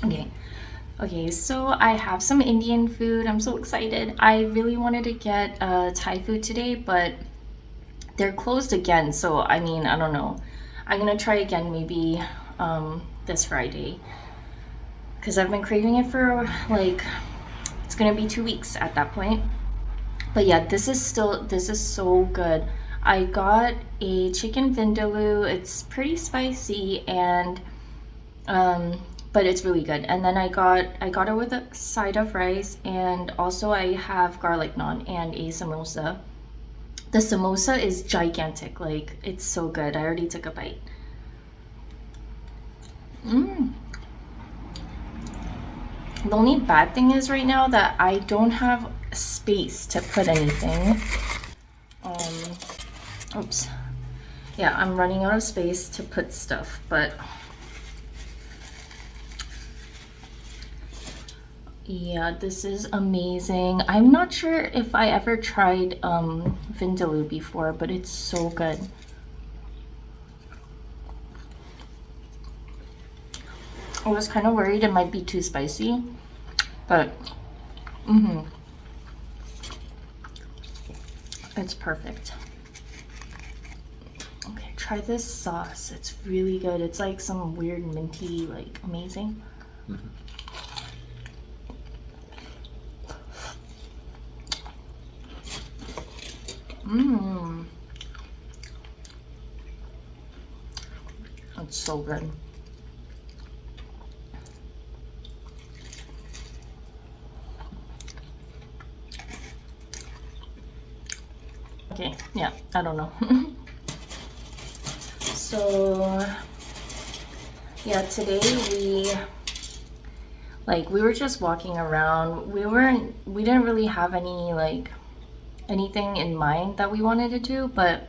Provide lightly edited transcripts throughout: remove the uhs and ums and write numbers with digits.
Okay. Okay, so I have some Indian food. I'm so excited. I really wanted to get Thai food today, but they're closed again. So, I mean, I don't know. I'm gonna try again maybe this Friday because I've been craving it for like it's gonna be 2 weeks at that point. But yeah, this is so good. I got a chicken vindaloo. It's pretty spicy and um, but it's really good. And then I got it with a side of rice, and also I have garlic naan and a samosa. The samosa is gigantic. Like it's so good. I already took a bite. Mm. The only bad thing is right now that I don't have space to put anything. Um, oops. Yeah, I'm running out of space to put stuff, but yeah, this is amazing. I'm not sure if I ever tried vindaloo before, but it's so good. I was kind of worried it might be too spicy, but mm-hmm, it's perfect. Okay, try this sauce. It's really good. It's like some weird minty, like amazing. Mmm, it's so good. Okay, yeah, I don't know. So, yeah, today we were just walking around. We didn't really have any like anything in mind that we wanted to do, but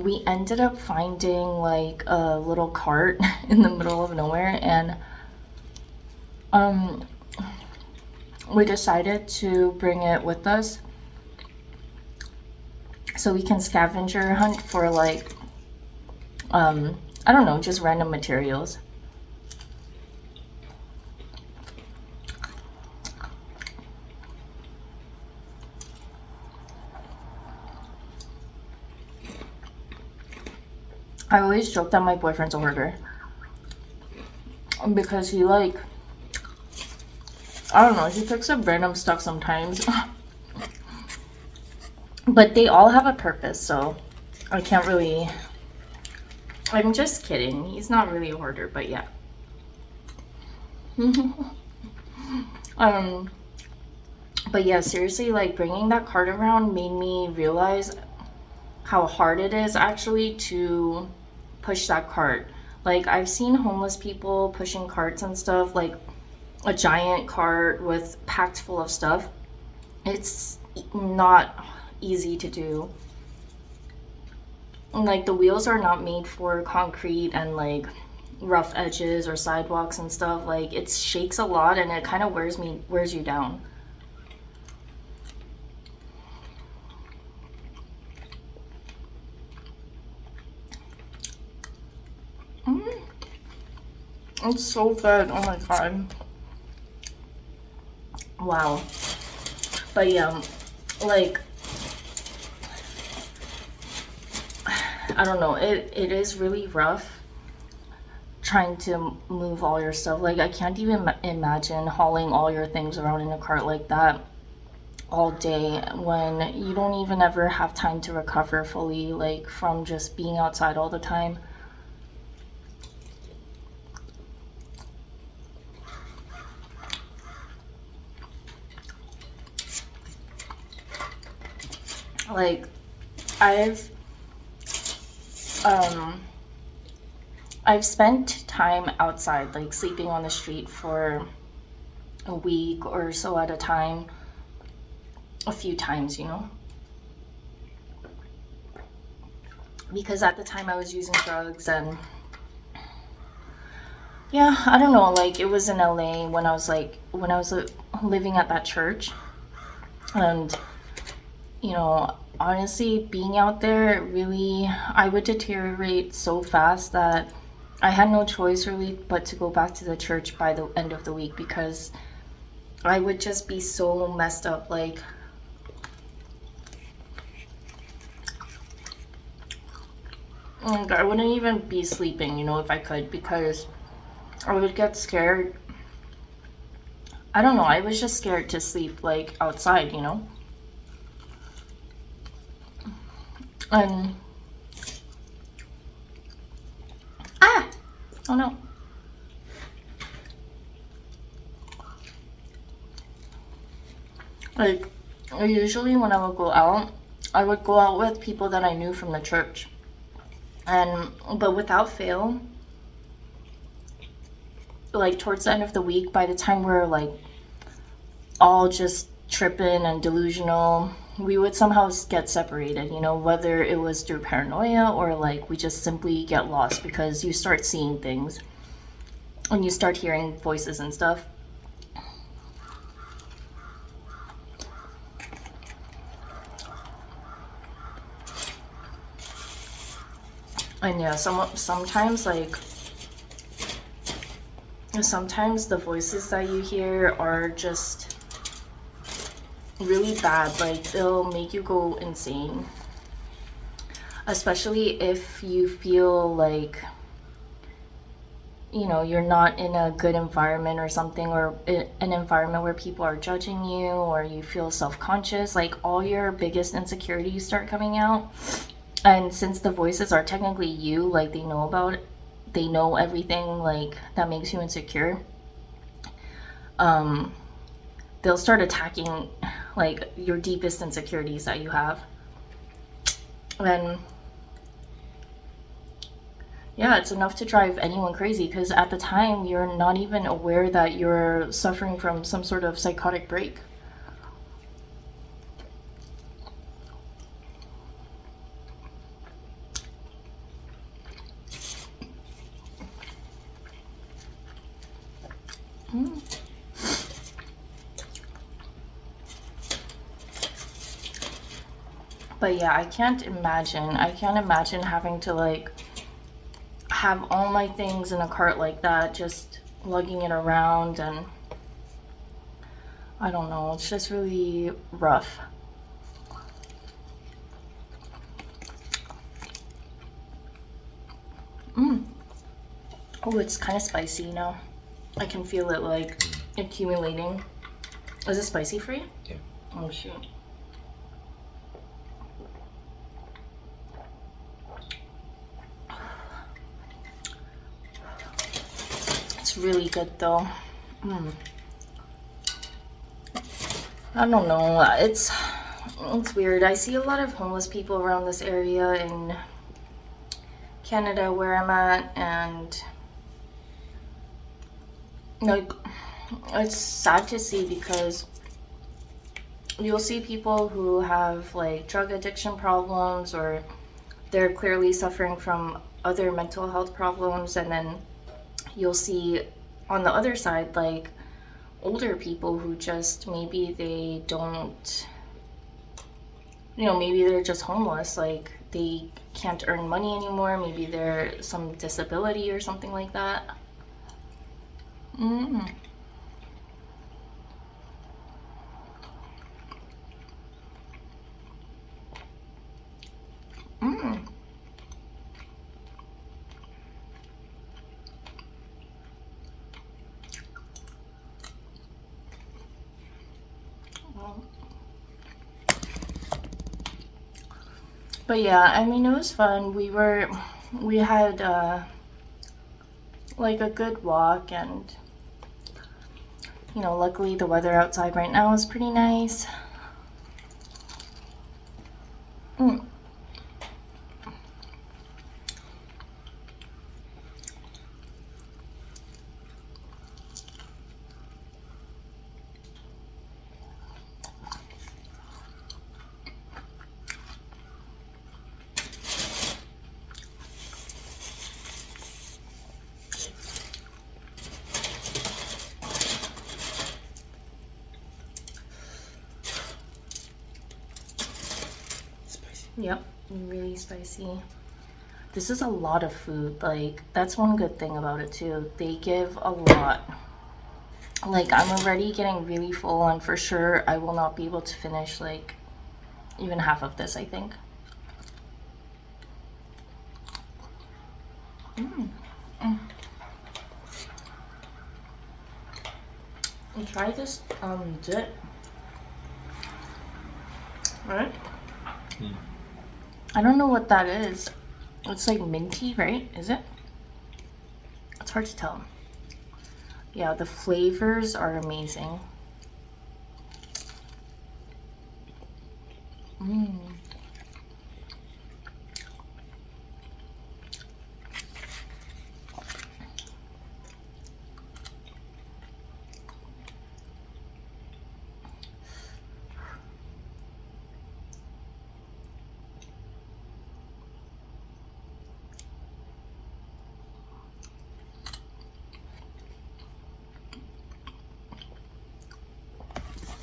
we ended up finding like a little cart in the middle of nowhere, and um, we decided to bring it with us so we can scavenger hunt for like I don't know, just random materials. I always joke that my boyfriend's a hoarder because he like I don't know, he picks up random stuff sometimes. But they all have a purpose, so I can't really. I'm just kidding. He's not really a hoarder, but yeah. um, but yeah, seriously, like bringing that cart around made me realize how hard it is actually to push that cart. Like I've seen homeless people pushing carts and stuff, like a giant cart with packed full of stuff. It's not easy to do. Like the wheels are not made for concrete and like rough edges or sidewalks and stuff. Like it shakes a lot and it kind of wears you down. Mm, it's so good. Oh my god. Wow. But yeah, like I don't know. It is really rough trying to move all your stuff. Like I can't even imagine hauling all your things around in a cart like that all day when you don't even ever have time to recover fully, like from just being outside all the time. Like I've um I've spent time outside, like sleeping on the street for a week or so at a time, a few times, because at the time I was using drugs and yeah, I don't know, like it was in LA when I was living at that church, and honestly being out there really I would deteriorate so fast that I had no choice really but to go back to the church by the end of the week because I would just be so messed up. Like, I wouldn't even be sleeping, if I could, because I would get scared. I don't know, I was just scared to sleep, like, outside. And, ah! Oh no. Like, usually when I would go out with people that I knew from the church. But without fail, like, towards the end of the week, by the time we're, like, all just tripping and delusional, we would somehow get separated, whether it was through paranoia or like we just simply get lost because you start seeing things and you start hearing voices and stuff. And yeah, sometimes the voices that you hear are just really bad. Like, they'll make you go insane, especially if you feel like you're not in a good environment or something, or an environment where people are judging you, or you feel self-conscious. Like, all your biggest insecurities start coming out. And since the voices are technically you, like, they know everything, like, that makes you insecure. They'll start attacking, like, your deepest insecurities that you have. And yeah, it's enough to drive anyone crazy, because at the time you're not even aware that you're suffering from some sort of psychotic break. But yeah, I can't imagine having to, like, have all my things in a cart like that, just lugging it around, and I don't know, it's just really rough. Oh, it's kind of spicy now. I can feel it, like, accumulating. Is it spicy for you? Yeah. Oh shoot. It's really good though. I don't know. It's weird. I see a lot of homeless people around this area in Canada where I'm at, and like, it's sad to see because you'll see people who have, like, drug addiction problems, or they're clearly suffering from other mental health problems, and then you'll see on the other side, like, older people who just maybe they don't, maybe they're just homeless, like they can't earn money anymore, maybe they're some disability or something like that. Mm. Mm. Well, but yeah, I mean, it was fun. We had like a good walk, and luckily the weather outside right now is pretty nice. Mm. Spicy. Yep, really spicy. This is a lot of food. Like, that's one good thing about it too. They give a lot. Like, I'm already getting really full, and for sure I will not be able to finish like even half of this, I think. Mm. Mm. And try this dip. Right? Mm. I don't know what that is. It's like minty, right? Is it? It's hard to tell. Yeah, the flavors are amazing. Mm.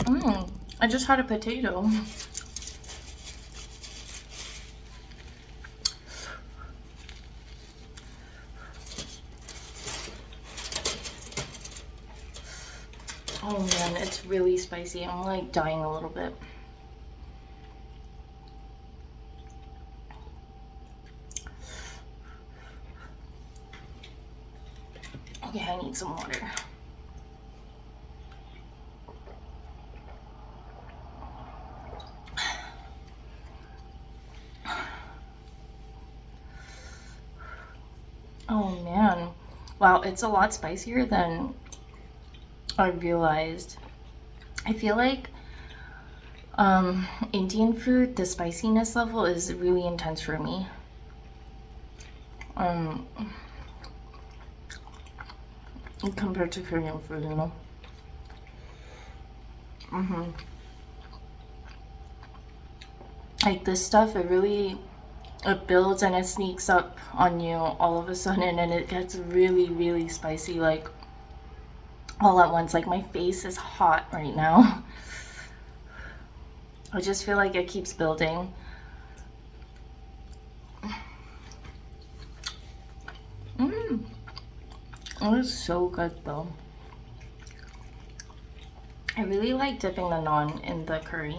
Mm. I just had a potato. Oh man, it's really spicy. I'm like dying a little bit. Okay, I need some water. Oh man. Wow, it's a lot spicier than I realized. I feel like Indian food, the spiciness level is really intense for me. Um, Compared to Korean food, you know. hmm Like this stuff, it builds and it sneaks up on you all of a sudden, and it gets really, really spicy, like all at once. Like my face is hot right now. I just feel like it keeps building. Mm. It is so good though. I really like dipping the naan in the curry.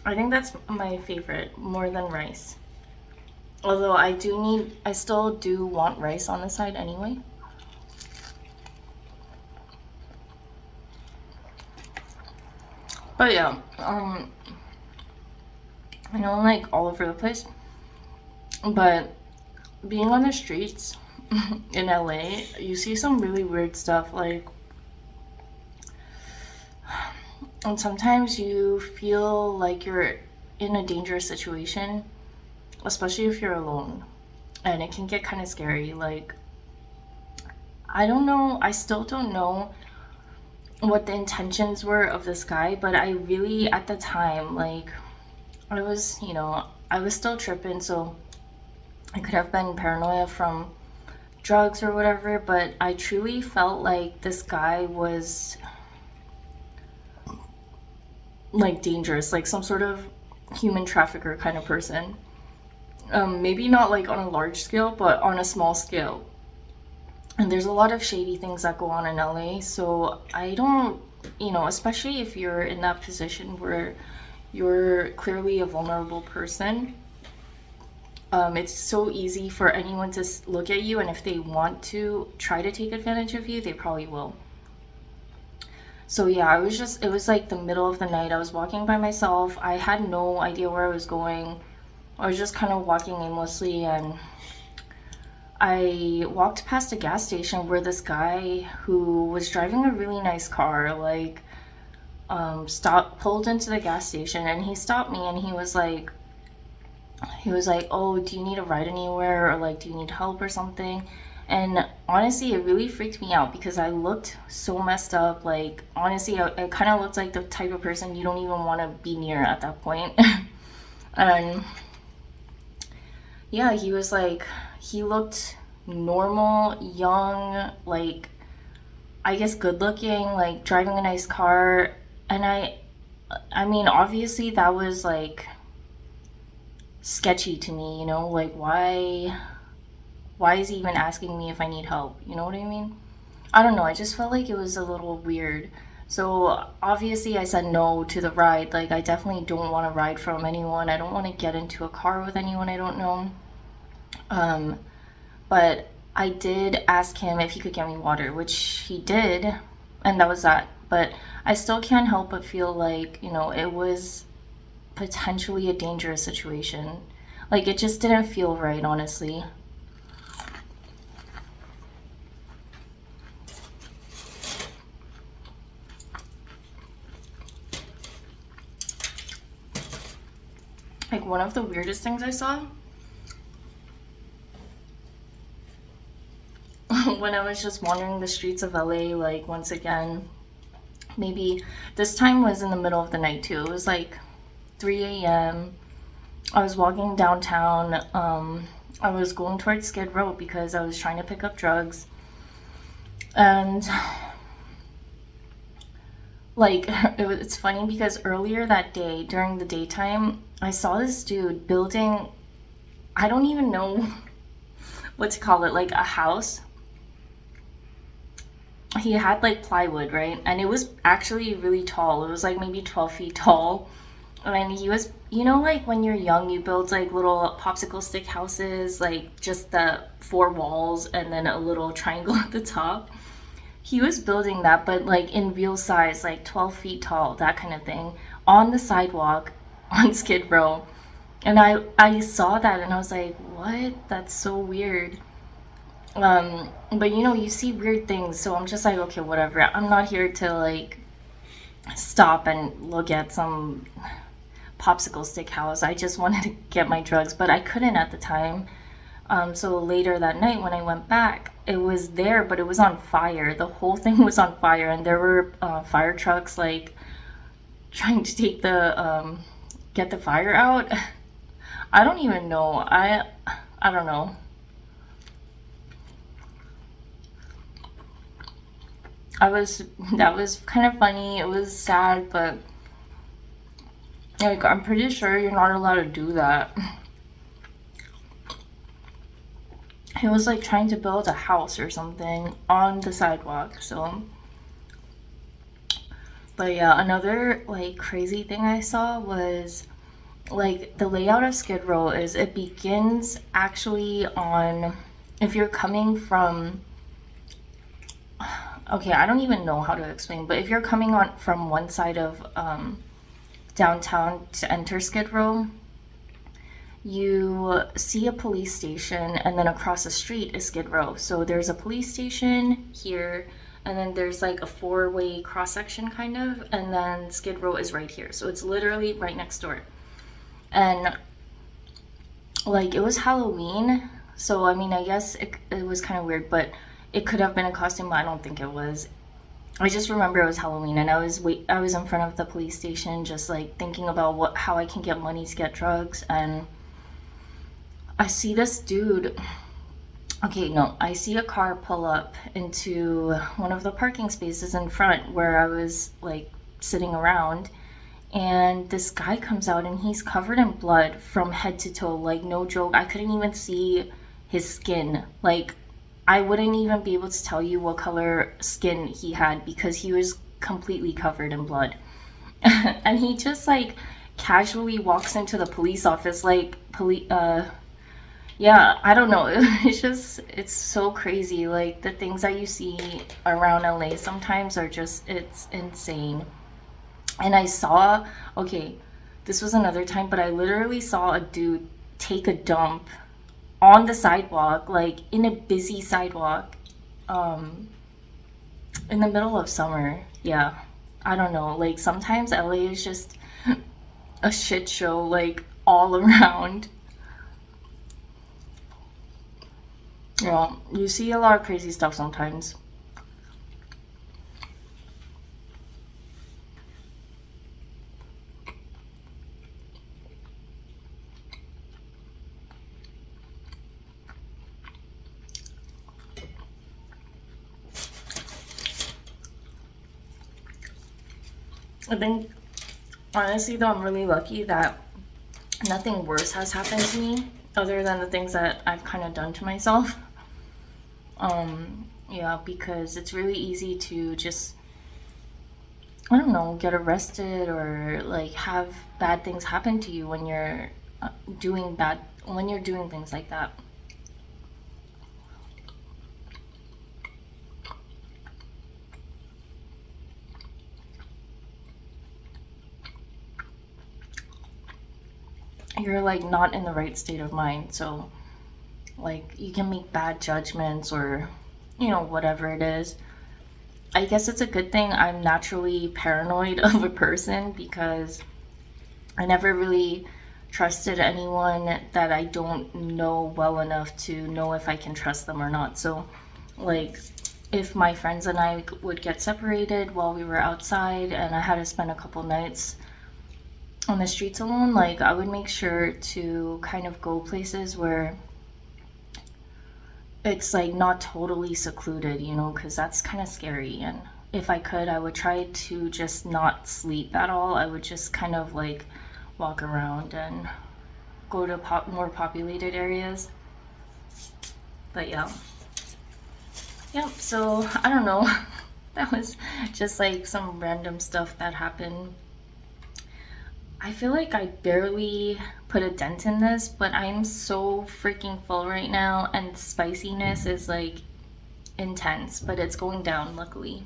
I think that's my favorite, more than rice. Although I still do want rice on the side anyway. But yeah, I know I'm like all over the place, but being on the streets in LA, you see some really weird stuff, like, and sometimes you feel like you're in a dangerous situation, especially if you're alone, and it can get kind of scary. Like, I don't know, I still don't know what the intentions were of this guy, but I really, at the time, like, I was still tripping, so I could have been paranoia from drugs or whatever, but I truly felt like this guy was like dangerous, like some sort of human trafficker kind of person. Maybe not like on a large scale, but on a small scale. And there's a lot of shady things that go on in LA, so I don't, especially if you're in that position where you're clearly a vulnerable person. It's so easy for anyone to look at you, and if they want to try to take advantage of you, they probably will. So yeah, it was like the middle of the night. I was walking by myself. I had no idea where I was going. I was just kind of walking aimlessly, and I walked past a gas station where this guy who was driving a really nice car, like, pulled into the gas station, and he stopped me, and he was like, "Oh, do you need a ride anywhere, or like, do you need help or something?" And honestly, it really freaked me out because I looked so messed up. Like, honestly, I kind of looked like the type of person you don't even want to be near at that point. And yeah, he looked normal, young, like, I guess good looking, like driving a nice car. And I mean, obviously that was like sketchy to me, like, why? why is he even asking me if I need help? You know what I mean? I don't know. I just felt like it was a little weird. So obviously I said no to the ride. Like I definitely don't want to ride from anyone. I don't want to get into a car with anyone I don't know. Um, but I did ask him if he could get me water, which he did, and that was that. But I still can't help but feel like, it was potentially a dangerous situation. Like it just didn't feel right, honestly. Like one of the weirdest things I saw when I was just wandering the streets of LA, like once again, maybe this time was in the middle of the night too. It was like 3 a.m. I was walking downtown. I was going towards Skid Row because I was trying to pick up drugs. And like it's funny because earlier that day during the daytime, I saw this dude building, I don't even know what to call it, like a house. He had like plywood, right? And it was actually really tall. It was like maybe 12 feet tall. And he was, like when you're young, you build like little popsicle stick houses, like just the four walls and then a little triangle at the top. He was building that, but like in real size, like 12 feet tall, that kind of thing, on the sidewalk on Skid Row. And I saw that and I was like, what? That's so weird. But you see weird things, so I'm just like, okay, whatever. I'm not here to like stop and look at some popsicle stick house. I just wanted to get my drugs, but I couldn't at the time. So later that night when I went back, it was there, but it was on fire. The whole thing was on fire, and there were fire trucks like trying to get the fire out. I don't even know. I don't know. I was That was kind of funny. It was sad, but like I'm pretty sure you're not allowed to do that. He was like trying to build a house or something on the sidewalk. So, but yeah, another like crazy thing I saw was like the layout of Skid Row is it begins actually on, if you're coming from, okay, I don't even know how to explain, but if you're coming on from one side of downtown to enter Skid Row, you see a police station, and then across the street is Skid Row. So there's a police station here, and then there's like a four-way cross section kind of, and then Skid Row is right here. So it's literally right next door. And like it was Halloween, so I mean, I guess it was kind of weird, but it could have been a costume, but I don't think it was. I just remember it was Halloween, and I was in front of the police station just like thinking about how I can get money to get drugs, and I see this dude. Okay, no, I see a car pull up into one of the parking spaces in front where I was like sitting around, and this guy comes out and he's covered in blood from head to toe. Like, no joke, I couldn't even see his skin. Like, I wouldn't even be able to tell you what color skin he had because he was completely covered in blood. And he just like casually walks into the police office like yeah, I don't know. It's so crazy. Like the things that you see around LA sometimes are just, it's insane. And I saw, okay, this was another time, but I literally saw a dude take a dump on the sidewalk, like in a busy sidewalk, um, in the middle of summer. Yeah, I don't know. Like sometimes LA is just a shit show, like all around. Yeah, you see a lot of crazy stuff sometimes. I think, honestly, though, I'm really lucky that nothing worse has happened to me other than the things that I've kind of done to myself. Yeah, because it's really easy to just, I don't know, get arrested or like have bad things happen to you when you're when you're doing things like that. You're like not in the right state of mind. So like you can make bad judgments or whatever it is. I guess it's a good thing I'm naturally paranoid of a person because I never really trusted anyone that I don't know well enough to know if I can trust them or not. So, like, if my friends and I would get separated while we were outside and I had to spend a couple nights on the streets alone, like, I would make sure to kind of go places where it's like not totally secluded, because that's kind of scary. And if I could, I would try to just not sleep at all. I would just kind of like walk around and go to more populated areas. But yeah. Yep, so I don't know. That was just like some random stuff that happened. I feel like I barely put a dent in this, but I'm so freaking full right now, and spiciness is like intense, but it's going down, luckily.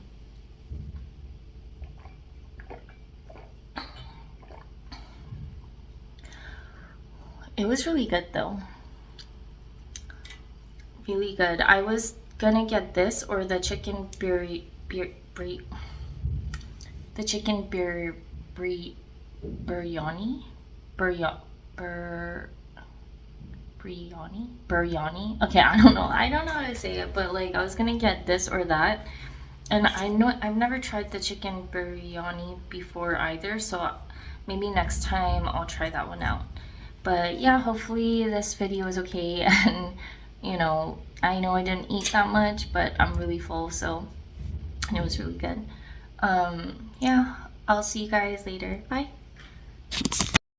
It was really good though. Really good. I was gonna get this or the chicken the chicken biryani, birya, bur, biryani. Okay, I don't know. I don't know how to say it, but like I was gonna get this or that, and I know I've never tried the chicken biryani before either, so maybe next time I'll try that one out. But yeah, hopefully this video is okay, and I know I didn't eat that much, but I'm really full, so it was really good. Yeah, I'll see you guys later. Bye.